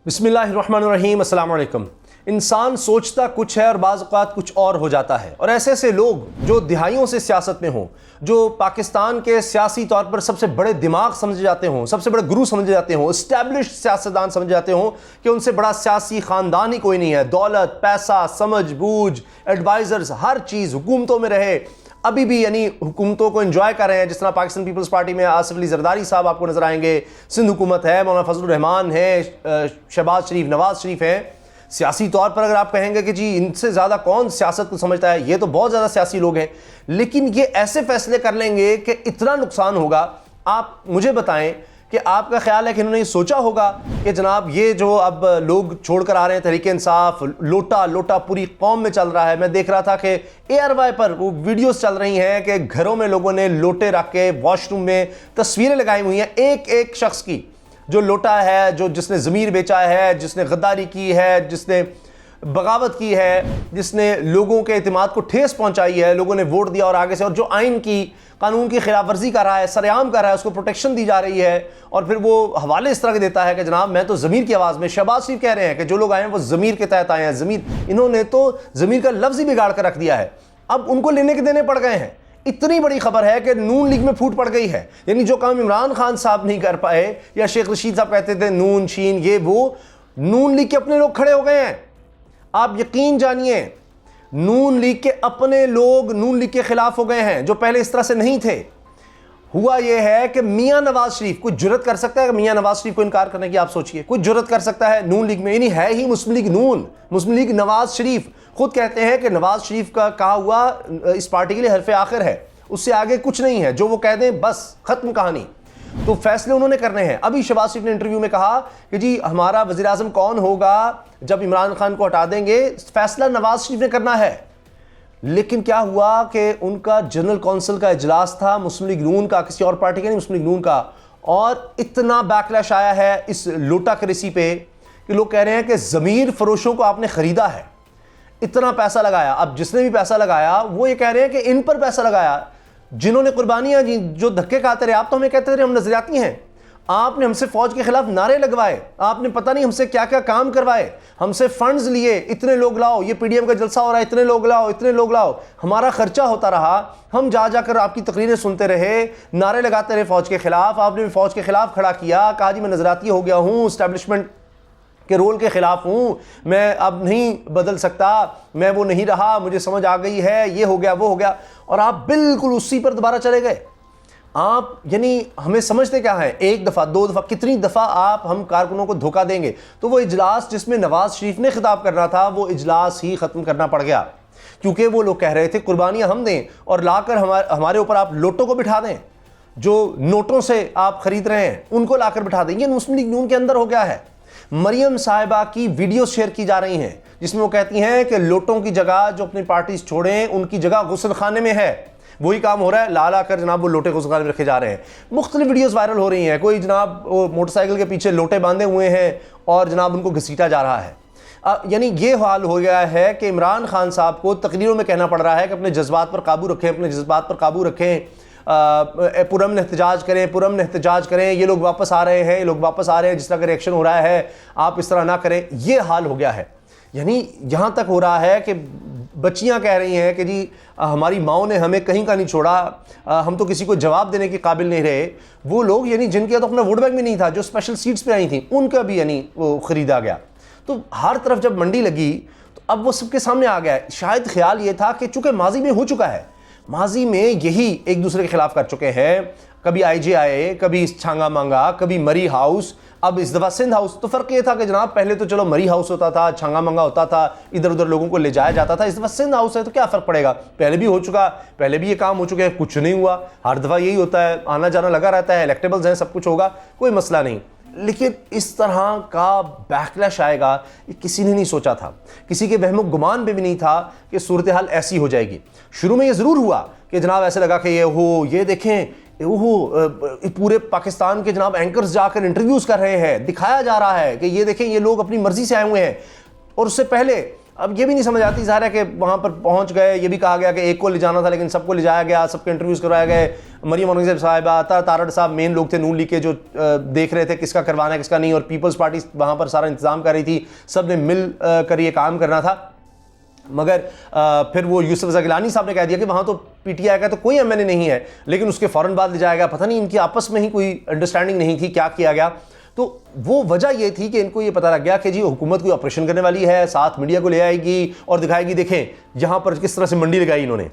बिस्मिल्लाहिर्रहमानिर्रहीम, अस्सलाम वालेकुम। इंसान सोचता कुछ है और बाज़ औक़ात कुछ और हो जाता है। और ऐसे ऐसे लोग जो दिहाइयों से सियासत में हों, जो पाकिस्तान के सियासी तौर पर सबसे बड़े दिमाग समझे जाते हों, सबसे बड़े गुरु समझे जाते हों, इस्टेब्लिश्ड सियासतदान समझे जाते हों कि उनसे बड़ा सियासी ख़ानदान ही कोई नहीं है। दौलत, पैसा, समझ बूझ, एडवाइज़र्स, हर चीज़ हुकूमतों में रहे, अभी भी यानी हुकूमतों को एंजॉय कर रहे हैं। जिस तरह पाकिस्तान पीपल्स पार्टी में आसिफ अली जरदारी साहब आपको नजर आएंगे, सिंध हुकूमत है, मौलाना फजलुर रहमान है, शहबाज शरीफ, नवाज शरीफ हैं। सियासी तौर पर अगर आप कहेंगे कि जी इनसे ज़्यादा कौन सियासत को समझता है, ये तो बहुत ज़्यादा सियासी लोग हैं, लेकिन ये ऐसे फैसले कर लेंगे कि इतना नुकसान होगा। आप मुझे बताएं कि आपका ख्याल है कि इन्होंने सोचा होगा कि जनाब ये जो अब लोग छोड़कर आ रहे हैं तहरीक इंसाफ, लोटा लोटा पूरी कौम में चल रहा है। मैं देख रहा था कि ARY पर वो वीडियोस चल रही हैं कि घरों में लोगों ने लोटे रख के वॉशरूम में तस्वीरें लगाई हुई हैं एक एक शख्स की, जो लोटा है, जो जिसने ज़मीर बेचा है, जिसने गद्दारी की है, जिसने बगावत की है, जिसने लोगों के एतमाद को ठेस पहुंचाई है, लोगों ने वोट दिया और आगे से, और जो आइन की, कानून की खिलाफ वर्जी कर रहा है, सरेआम कर रहा है, उसको प्रोटेक्शन दी जा रही है। और फिर वो हवाले इस तरह के देता है कि जनाब मैं तो ज़मीर की आवाज़ में, शहबाज शरीफ कह रहे हैं कि जो लोग आए हैं वो ज़मीर के तहत आए हैं। ज़मीर, इन्होंने तो ज़मीर का लफ्ज़ ही बिगाड़ कर रख दिया है। अब उनको लेने के देने पड़ गए हैं। इतनी बड़ी खबर है कि नून लीग में फूट पड़ गई है। यानी जो काम इमरान खान साहब नहीं कर पाए, या शेख रशीद साहब कहते थे नून शीन ये वो, नून लीग के अपने लोग खड़े हो गए हैं। आप यकीन जानिए, नून लीग के अपने लोग नून लीग के खिलाफ हो गए हैं, जो पहले इस तरह से नहीं थे। हुआ यह है कि मियां नवाज शरीफ, कोई जुर्रत कर सकता है कि मियां नवाज शरीफ को इनकार करने की? आप सोचिए, कोई जुर्रत कर सकता है नून लीग में? नहीं है ही मुस्लिम लीग नून, मुस्लिम लीग नवाज शरीफ खुद कहते हैं कि नवाज शरीफ का कहा हुआ इस पार्टी के लिए हरफ आखिर है, उससे आगे कुछ नहीं है, जो वो कह दें बस खत्म कहानी। तो फैसले उन्होंने करने हैं। अभी शहबाज शरीफ ने इंटरव्यू में कहा कि जी हमारा वज़ीर आज़म कौन होगा जब इमरान खान को हटा देंगे, फैसला नवाज शरीफ ने करना है। लेकिन क्या हुआ कि उनका जनरल काउंसिल का इजलास था, मुस्लिम लीग नून का, किसी और पार्टी का नहीं, मुस्लिम लीग नून का, और इतना बैकलैश आया है इस लोटा करेसी पे कि लोग कह रहे हैं कि ज़मीर फरोशों को आपने ख़रीदा है, इतना पैसा लगाया। अब जिसने भी पैसा लगाया वो ये कह रहे हैं कि इन पर पैसा लगाया, जिन्होंने कुर्बानियां दी, जो धक्के खाते रहे। आप तो हमें कहते रहे हम नजरियाती हैं, आपने हमसे फौज के खिलाफ नारे लगवाए, आपने पता नहीं हमसे क्या क्या काम करवाए, हमसे फंड्स लिए, इतने लोग लाओ, ये PDM का जलसा हो रहा है, इतने लोग लाओ, इतने लोग लाओ, हमारा खर्चा होता रहा, हम जा जाकर आपकी तकरीरें सुनते रहे, नारे लगाते रहे फौज के खिलाफ, आपने भी फौज के खिलाफ खड़ा किया, कहा जी मैं नजराती हो गया हूँ, इस्टेब्लिशमेंट के रोल के खिलाफ हूँ, मैं अब नहीं बदल सकता, मैं वो नहीं रहा, मुझे समझ आ गई है, ये हो गया वो हो गया, और आप बिल्कुल उसी पर दोबारा चले गए। आप यानी हमें समझते क्या है, एक दफ़ा दो दफ़ा, कितनी दफ़ा आप हम कारकुनों को धोखा देंगे? तो वो इजलास जिसमें नवाज शरीफ ने खिताब करना था, वो इजलास ही ख़त्म करना पड़ गया, क्योंकि वो लोग कह रहे थे कुर्बानियाँ हम दें और लाकर हमारे ऊपर आप लोटों को बिठा दें, जो नोटों से आप ख़रीद रहे हैं उनको लाकर बिठा देंगे। मुस्लिम लीग नून के अंदर हो गया है। मरियम साहिबा की वीडियो शेयर की जा रही हैं जिसमें वो कहती हैं कि लोटों की जगह जो अपनी पार्टीज छोड़ें, उनकी जगह गुस्ल खाने में है। वही काम हो रहा है, ला ला कर जनाब वो लोटे गुस्ल खाने में रखे जा रहे हैं। मुख्तलिफ वीडियोस वायरल हो रही हैं, कोई जनाब वो मोटरसाइकिल के पीछे लोटे बांधे हुए हैं और जनाब उनको घसीटा जा रहा है। यानी ये हाल हो गया है कि इमरान खान साहब को तकरीरों में कहना पड़ रहा है कि अपने जज्बात पर काबू रखें, अपने जज्बात पर काबू रखें, पुरअमन एहतजाज करें, पुरअमन एहतजाज करें, ये लोग वापस आ रहे हैं, ये लोग वापस आ रहे हैं, जिस तरह का रिएक्शन हो रहा है आप इस तरह ना करें। ये हाल हो गया है। यानी यहाँ तक हो रहा है कि बच्चियाँ कह रही हैं कि जी हमारी माओ ने हमें कहीं का नहीं छोड़ा, हम तो किसी को जवाब देने के काबिल नहीं रहे। वो लोग यानी जिनके तो अपना वोट बैंक भी नहीं था, जो स्पेशल सीट्स पे आई थी, उनका भी यानी वो ख़रीदा गया। तो हर तरफ जब मंडी लगी तो अब वो सबके सामने आ गया है। शायद ख्याल ये था कि चूँकि माजी में हो चुका है, माजी में यही एक दूसरे के खिलाफ कर चुके हैं, कभी IJ आए, कभी छांगा मांगा, कभी मरी हाउस, अब इस दफ़ा सिंध हाउस। तो फ़र्क ये था कि जनाब पहले तो चलो मरी हाउस होता था, छांगा मांगा होता था, इधर उधर लोगों को ले जाया जाता था, इस दफ़ा सिंध हाउस है तो क्या फ़र्क पड़ेगा, पहले भी हो चुका, पहले भी ये काम हो चुके हैं, कुछ नहीं हुआ। हर दफ़ा यही होता है, आना जाना लगा रहता है, इलेक्टेबल्स हैं, सब कुछ होगा, कोई मसला नहीं। लेकिन इस तरह का बैकलैश आएगा ये किसी ने नहीं सोचा था, किसी के वहम गुमान पे भी नहीं था कि सूरत हाल ऐसी हो जाएगी। शुरू में ये ज़रूर हुआ कि जनाब ऐसे लगा कि ये हो, ये देखें, पूरे पाकिस्तान के जनाब एंकर्स जाकर इंटरव्यूज़ कर रहे हैं, दिखाया जा रहा है कि ये देखें ये लोग अपनी मर्ज़ी से आए हुए हैं। और उससे पहले अब ये भी नहीं समझ आती, ज़ाहिर है कि वहाँ पर पहुँच गए, ये भी कहा गया कि एक को ले जाना था लेकिन सबको ले जाया गया, सबके इंटरव्यूज़ करवाए गए। मरियम औरंगज़ेब साहिबा, तारड़ साहब मेन लोग थे नून लीग के जो देख रहे थे किसका करवाना है किसका नहीं, और पीपल्स पार्टी वहाँ पर सारा इंतज़ाम कर रही थी, सब ने मिल कर ये काम करना था। मगर फिर वो यूसुफ रज़ा गिलानी साहब ने कह दिया कि वहाँ तो पीटीआई का तो कोई एमएलए नहीं है, लेकिन उसके फ़ौरन बाद ले जाया गया। पता नहीं इनकी आपस में ही कोई अंडरस्टैंडिंग नहीं थी, क्या किया गया। तो वो वजह ये थी कि इनको ये पता लग गया कि जी हुकूमत कोई ऑपरेशन करने वाली है, साथ मीडिया को ले आएगी और दिखाएगी देखें यहाँ पर किस तरह से मंडी लगाई इन्होंने,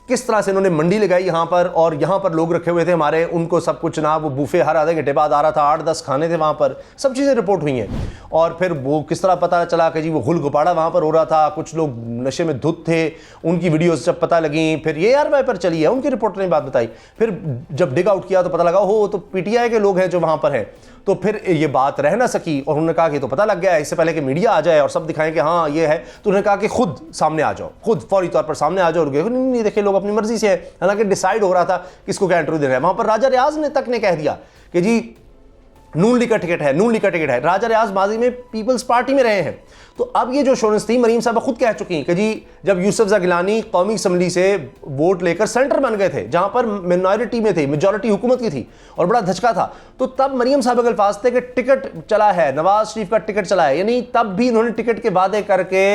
किस तरह से इन्होंने मंडी लगाई यहाँ पर, और यहाँ पर लोग रखे हुए थे हमारे, उनको सब कुछ ना, वो बूफे हर आधे घंटे बाद आ रहा था, 8-10 खाने थे वहाँ पर, सब चीज़ें रिपोर्ट हुई हैं। और फिर वो किस तरह पता चला कि जी वो गुल गुपाड़ा वहाँ पर हो रहा था, कुछ लोग नशे में धुत थे, उनकी वीडियोस जब पता लगी, फिर ये ARY पर चली है, उनकी रिपोर्टर ने बात बताई। फिर जब डिग आउट किया तो पता लगा हो तो पीटीआई के लोग हैं जो वहाँ पर हैं। तो फिर ये बात रह ना सकी और उन्होंने कहा कि तो पता लग गया है, इससे पहले कि मीडिया आ जाए और सब दिखाएं कि हाँ ये है, तो उन्होंने कहा कि खुद सामने आ जाओ, खुद फौरी तौर पर सामने आ जाओ। और नहीं देखे लोग अपनी मर्जी से है, हालांकि डिसाइड हो रहा था किसको क्या इंटरव्यू देना है। वहां पर राजा रियाज ने तक ने कह दिया कि जी नून लीग का टिकट है, नून लीग का टिकट है। राजा रियाज माजी में पीपल्स पार्टी में रहे हैं। तो अब ये जो शोरस थी, मरीम साहब खुद कह चुकी कि जी जब यूसुफ रज़ा गिलानी कौमी असम्बली से वोट लेकर सेंटर बन गए थे, जहां पर मिनॉरिटी में थे, मेजॉरिटी हुकूमत की थी और बड़ा धचका था, तो तब मरीम साहब के अल्फाज थे कि टिकट चला है, नवाज शरीफ का टिकट चला है। यानी तब भी इन्होंने टिकट के वादे करके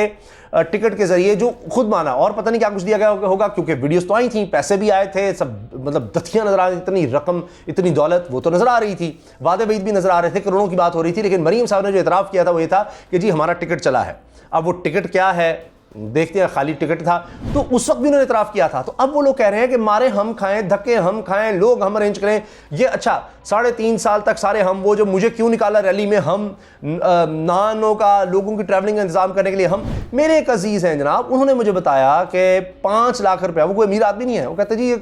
टिकट के जरिए जो खुद माना, और पता नहीं क्या कुछ दिया गया होगा, क्योंकि वीडियोस तो आई थी, पैसे भी आए थे, सब मतलब दथियां नजर आ रही, इतनी रकम, इतनी दौलत वो तो नजर आ रही थी, वादे वईद भी नजर आ रहे थे, करोड़ों की बात हो रही थी। लेकिन मरीम साहब ने जो इतराफ़ किया था वो ये था कि जी हमारा टिकट चला है। अब वो टिकट क्या है देखते हैं, खाली टिकट था तो उस वक्त भी उन्होंने इतराफ़ किया था। तो अब वो लोग कह रहे हैं कि मारे हम खाएं, धक्के हम खाएं, लोग हम अरेंज करें, ये अच्छा 3.5 साल तक सारे हम, वो जो मुझे क्यों निकाला रैली में, हम नानों का लोगों की ट्रैवलिंग का इंतजाम करने के लिए हम। मेरे एक अजीज़ हैं जनाब, उन्होंने मुझे बताया कि 5 लाख रुपया, वो कोई अमीर आदमी नहीं है, वो कहते जी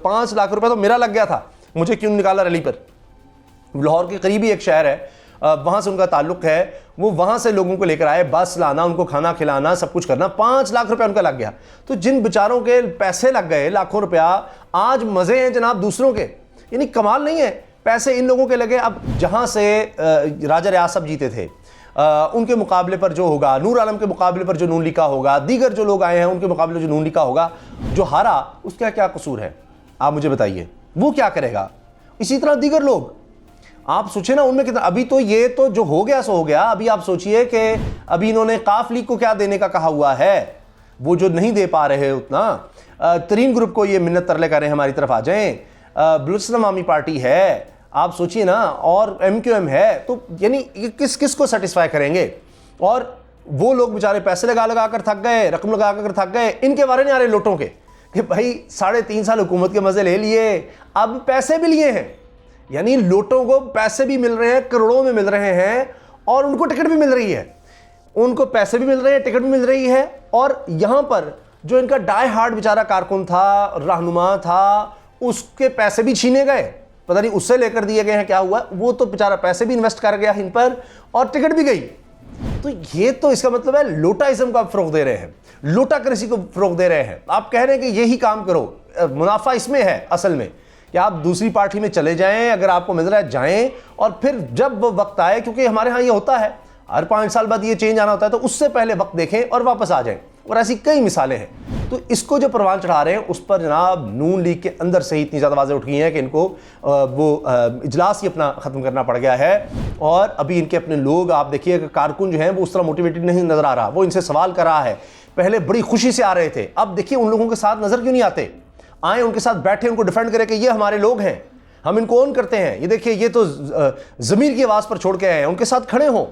5 लाख रुपया तो मेरा लग गया था, मुझे क्यों निकाला रैली पर। लाहौर के करीबी एक शहर है, वहाँ से उनका ताल्लुक़ है, वो वहाँ से लोगों को लेकर आए, बस लाना, उनको खाना खिलाना, सब कुछ करना, 5 लाख रुपया उनका लग गया। तो जिन बेचारों के पैसे लग गए लाखों रुपया, आज मज़े हैं जनाब दूसरों के, यानी कमाल नहीं है, पैसे इन लोगों के लगे। अब जहाँ से राजा रियाज साहब जीते थे, उनके मुकाबले पर जो होगा, नूर आलम के मुकाबले पर जो नून लीग का होगा, दीगर जो लोग आए हैं उनके मुकाबले जो नून लीग का होगा, जो हारा उसका क्या कसूर है आप मुझे बताइए, वो क्या करेगा। इसी तरह दीगर लोग, आप सोचिए ना उनमें कितना, अभी तो ये तो जो हो गया सो हो गया। अभी आप सोचिए कि अभी इन्होंने काफ लीग को क्या देने का कहा हुआ है, वो जो नहीं दे पा रहे उतना। तरीन ग्रुप को ये मिन्नत तरले करें हमारी तरफ आ जाएं, बलूचिस्तान आवामी पार्टी है, आप सोचिए ना, और MQM है, तो यानी किस किस को सेटिस्फाई करेंगे। और वो लोग बेचारे पैसे लगा लगा कर थक गए, रकम लगा कर थक गए, इनके बारे नहीं आ रहे लोटों के कि भाई 3.5 साल हुकूमत के मजे ले लिए, अब पैसे भी लिए हैं, यानी लोटों को पैसे भी मिल रहे हैं, करोड़ों में मिल रहे हैं, और उनको टिकट भी मिल रही है, उनको पैसे भी मिल रहे हैं, टिकट भी मिल रही है। और यहाँ पर जो इनका डाई हार्ड बेचारा कारकुन था, रहनुमा था, उसके पैसे भी छीने गए, पता नहीं उससे लेकर दिए गए हैं, क्या हुआ, वो तो बेचारा पैसे भी इन्वेस्ट कर गया इन पर और टिकट भी गई। तो ये तो इसका मतलब है लोटाइज्म को आप फरोग दे रहे हैं, लोटा कृषि को फरोग दे रहे हैं। आप कह रहे हैं कि यही काम करो, मुनाफा इसमें है असल में कि आप दूसरी पार्टी में चले जाएं, अगर आपको मिल रहा है जाएं, और फिर जब वो वक्त आए, क्योंकि हमारे यहाँ ये होता है हर 5 साल बाद ये चेंज आना होता है, तो उससे पहले वक्त देखें और वापस आ जाएं। और ऐसी कई मिसालें हैं। तो इसको जो परवान चढ़ा रहे हैं उस पर जनाब नून लीग के अंदर से ही इतनी ज़्यादा आवाज़ें उठ गई हैं कि इनको वो इजलास ही अपना ख़त्म करना पड़ गया है। और अभी इनके अपने लोग, आप देखिए कि कारकुन जो हैं वो उस तरह मोटिवेटेड नहीं नज़र आ रहा, वो इनसे सवाल कर रहा है, पहले बड़ी खुशी से आ रहे थे, अब देखिए उन लोगों के साथ नज़र क्यों नहीं आते, आए उनके साथ बैठे, उनको डिफेंड करें कि ये हमारे लोग हैं, हम इनको ऑन करते हैं, ये देखिए ये तो ज़मीर की आवाज़ पर छोड़ के आए हैं, उनके साथ खड़े हों,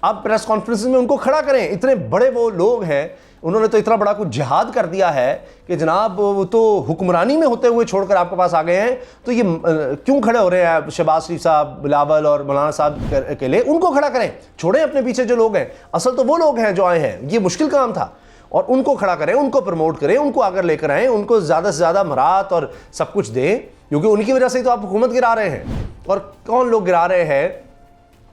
आप प्रेस कॉन्फ्रेंस में उनको खड़ा करें। इतने बड़े वो लोग हैं, उन्होंने तो इतना बड़ा कुछ जिहाद कर दिया है कि जनाब वो तो हुक्मरानी में होते हुए छोड़कर आपके पास आ गए हैं, तो ये क्यों खड़े हो रहे हैं शहबाज शरीफ साहब, बिलावल और मौलाना साहब के लिए, उनको खड़ा करें, छोड़ें अपने पीछे जो लोग हैं, असल तो वो लोग हैं जो आए हैं, ये मुश्किल काम था, और उनको खड़ा करें, उनको प्रमोट करें, उनको आकर लेकर आएँ, उनको ज़्यादा से ज़्यादा मरात और सब कुछ दें, क्योंकि उनकी वजह से तो आप हुकूमत गिरा रहे हैं। और कौन लोग गिरा रहे हैं,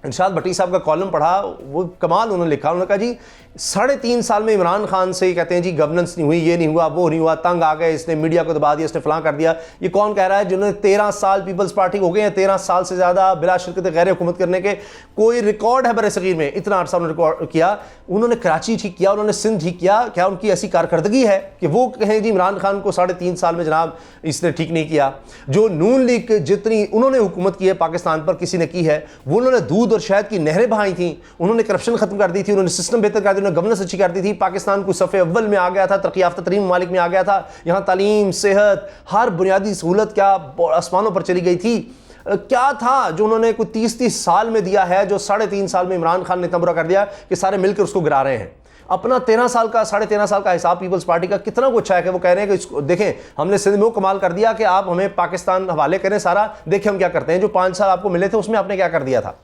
इरशाद भट्टी साहब का कॉलम पढ़ा, वो कमाल उन्होंने लिखा। उन्होंने कहा जी 3.5 साल में इमरान खान से कहते हैं जी गवर्नेंस नहीं हुई, ये नहीं हुआ, वो नहीं हुआ, तंग आ गए, इसने मीडिया को दबा दिया, इसने फलां कर दिया। ये कौन कह रहा है? जिन्होंने 13 साल पीपल्स पार्टी हो गए हैं, 13 साल से ज़्यादा बिला शिरकत गैर हुकूमत करने के कोई रिकॉर्ड है बर सगीर में? इतना अर्सा उन्होंने रिकॉर्ड किया। उन्होंने कराची ठीक किया, उन्होंने सिंध ठीक किया। क्या उनकी ऐसी कारकर्दगी है कि वो कहें जी इमरान खान को 3.5 साल में जनाब इसने ठीक नहीं किया? जो नून लीग जितनी उन्होंने हुकूमत की है पाकिस्तान पर, किसी ने की है, वो उन्होंने दूध और शहद की नहरें बहाई थी, उन्होंने करप्शन खत्म कर दी थी, उन्होंने सिस्टम बेहतर कर दिया, उन्होंने गवर्नेंस अच्छी कर दी थी। पाकिस्तान को सफ़े अव्वल में आ गया था, तरक्की याफ्ता तरीन ममालिक में आ गया था। यहाँ तालीम, सेहत, हर बुनियादी सहूलत क्या आसमानों पर चली गई थी। क्या था जो उन्होंने कोई 30 साल में दिया है, जो 3.5 साल में इमरान खान ने इतना बुरा कर दिया कि सारे मिलकर उसको गिरा रहे हैं। अपना 13 साल का 13.5 साल का हिसाब पीपल्स पार्टी का कितना कुछ है कि वो कह रहे हैं कि इसको देखें, हमने सिंध में वो कमाल कर दिया कि आप हमें पाकिस्तान हवाले करें सारा, देखें हम क्या करते हैं। जो 5 साल आपको मिले थे उसमें आपने क्या कर दिया था?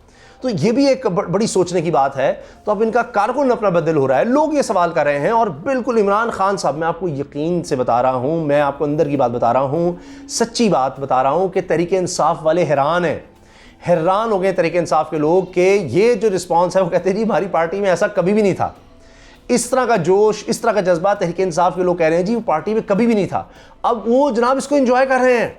तो ये भी एक बड़ी सोचने की बात है। तो अब इनका कारकुन अपना बदल हो रहा है, लोग ये सवाल कर रहे हैं। और बिल्कुल इमरान खान साहब, मैं आपको यकीन से बता रहा हूँ, मैं आपको अंदर की बात बता रहा हूँ, सच्ची बात बता रहा हूँ कि तहरीक इंसाफ वाले हैरान हो गए तहरीक इंसाफ के लोग कि ये जो रिस्पॉन्स है, वो कहते हैं जी हमारी पार्टी में ऐसा कभी भी नहीं था। इस तरह का जोश, इस तरह का जज्बा तहरीक इंसाफ के लोग कह रहे हैं जी वो पार्टी में कभी भी नहीं था। अब वो जनाब इसको एंजॉय कर रहे हैं,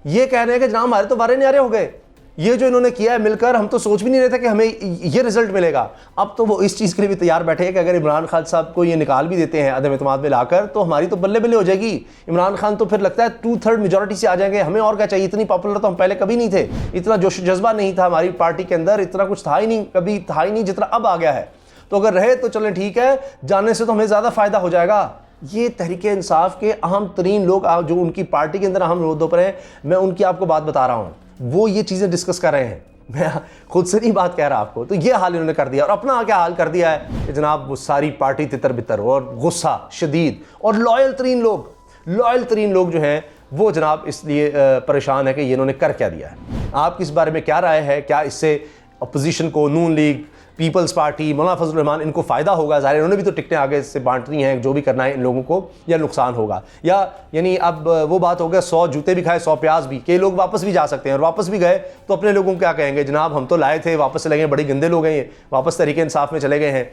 ये कह रहे हैं कि जनाब हमारे तो वारे न्यारे हो गए, ये जो इन्होंने किया है मिलकर, हम तो सोच भी नहीं रहे थे कि हमें ये रिजल्ट मिलेगा। अब तो वो इस चीज़ के लिए भी तैयार बैठे हैं कि अगर इमरान खान साहब को ये निकाल भी देते हैं अदम एतमाद में लाकर, तो हमारी तो बल्ले बल्ले हो जाएगी। इमरान खान तो फिर लगता है 2/3 मेजॉरिटी से आ जाएंगे, हमें और क्या चाहिए? इतनी पॉपुलर तो हम पहले कभी नहीं थे, इतना जोश जज्बा नहीं था हमारी पार्टी के अंदर, इतना कुछ था ही नहीं, कभी था ही नहीं जितना अब आ गया है। तो अगर रहे तो चलें ठीक है, जाने से तो हमें ज़्यादा फ़ायदा हो जाएगा। ये तहरीक इंसाफ के अहम तरीन लोग जो उनकी पार्टी के अंदर अहम मुद्दों पर हैं, मैं उनकी आपको बात बता रहा हूँ, वो ये चीज़ें डिस्कस कर रहे हैं, मैं खुद से नहीं बात कह रहा आपको। तो ये हाल इन्होंने कर दिया, और अपना क्या हाल कर दिया है कि जनाब वो सारी पार्टी तितर बितर और गुस्सा शदीद, और लॉयल तरीन लोग जो हैं वो जनाब इसलिए परेशान है कि ये इन्होंने कर क्या दिया है। आपकी इस बारे में क्या राय है? क्या इससे अपोजिशन को, नून लीग, पीपल्स पार्टी, मौलाना फजल रहमान, इनको फ़ायदा होगा? ज़ाहिर इन्होंने भी तो टिकटें आगे से बांटनी हैं, जो भी करना है इन लोगों को, या नुकसान होगा? या यानी अब वो बात हो गया 100 जूते भी खाए 100 प्याज भी, कि लोग वापस भी जा सकते हैं, और वापस भी गए तो अपने लोगों को क्या कहेंगे? जनाब हम तो लाए थे, वापस चले गए, बड़े गंदे लोग हैं ये, वापस तहरीक इंसाफ में चले गए हैं,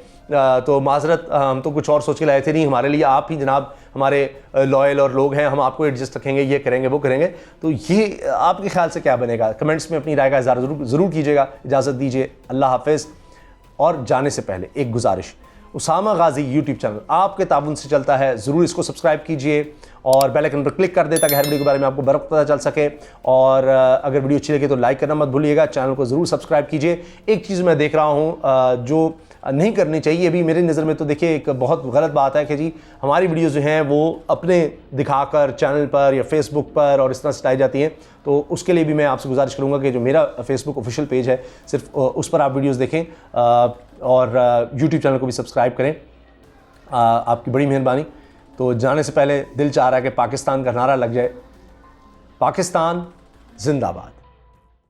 तो माजरत, हम तो कुछ और सोच के लाए थे नहीं, हमारे लिए आप ही जनाब हमारे लॉयल और लोग हैं, हम आपको एडजस्ट रखेंगे, ये करेंगे वो करेंगे। तो ये आपके ख्याल से क्या बनेगा? कमेंट्स में अपनी राय का इज़हार ज़रूर कीजिएगा। इजाज़त दीजिए, अल्लाह हाफ़िज़। और जाने से पहले एक गुजारिश, उसामा गाजी यूट्यूब चैनल आपके ताबन से चलता है, ज़रूर इसको सब्सक्राइब कीजिए और बेल आइकन पर क्लिक कर दें ताकि हर वीडियो के बारे में आपको बरक़ पता चल सके। और अगर वीडियो अच्छी लगे तो लाइक करना मत भूलिएगा, चैनल को ज़रूर सब्सक्राइब कीजिए। एक चीज़ मैं देख रहा हूँ जो नहीं करनी चाहिए अभी मेरी नज़र में, तो देखिए एक बहुत गलत बात है कि जी हमारी वीडियोज़ जो हैं वो अपने दिखाकर चैनल पर या फेसबुक पर और इस तरह से लाई जाती हैं। तो उसके लिए भी मैं आपसे गुजारिश करूँगा कि जो मेरा फेसबुक ऑफिशियल पेज है, सिर्फ उस पर आप वीडियोज़ देखें, और यूट्यूब चैनल को भी सब्सक्राइब करें। आपकी बड़ी मेहरबानी। तो जाने से पहले दिल चाह रहा है कि पाकिस्तान का नारा लग जाए, पाकिस्तान जिंदाबाद।